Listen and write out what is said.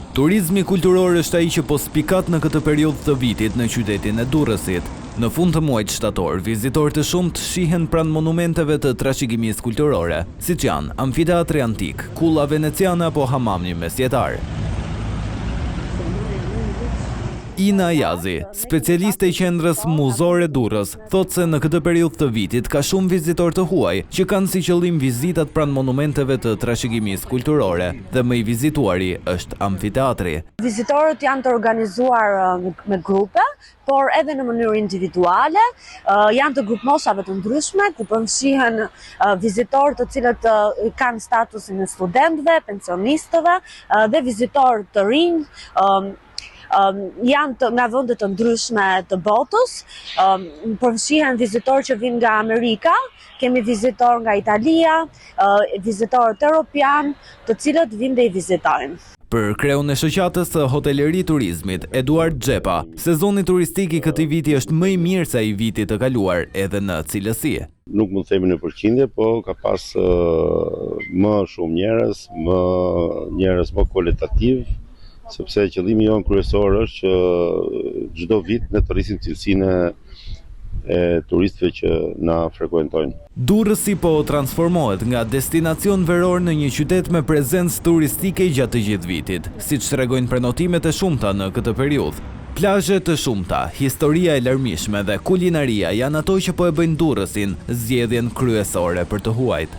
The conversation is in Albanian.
Turizmi kulturor është ai që po spikat në këtë periudhë të vitit në qytetin e Durrësit. Në fund të muajit shtator, vizitorë të shumtë shihen pranë monumenteve të trashëgimisë kulturore, siç janë Amfiteatri Antik, Kulla Veneciane apo Hamamni Mesjetar. Ina Jazi, specialiste e qendrës muzore Durrës, thotë se në këtë periudhë të vitit ka shumë vizitorë të huaj që kanë si qëllim vizitat pranë monumenteve të trashëgimisë kulturore dhe më i vizituari është amfiteatri. Vizitorët janë të organizuar me grupe, por edhe në mënyrë individuale, janë të grupmoshave të ndryshme, ku përfshihen vizitorë të cilët kanë statusin e studentëve, pensionistëve dhe vizitorë të rinj, janë nga vende të ndryshme të botës, përfshihen vizitorë që vinë nga Amerika, kemi vizitorë nga Italia, vizitorët europian, të cilët vinë dhe i vizitojnë. Për kreun e shoqatës të hoteleri turizmit, Eduard Xhepa, sezoni turistik i këtij viti është më i mirë se i vitit të kaluar edhe në cilësi. Nuk mund të themi në përqindje, po ka pas më shumë njerëz më kualitativ, sepse qëllimi jonë kryesor është që çdo vit ne të rrisim cilësinë e turistëve që na frekuentojnë. Durrësi po transformohet nga destinacion veror në një qytet me prezencë turistike gjatë të gjithë vitit, siç tregojnë prenotimet e shumta në këtë periudhë. Plazhe të shumta, historia e larmishme dhe kulinaria janë ato që po e bëjnë Durrësin zgjedhjen kryesore për të huajt.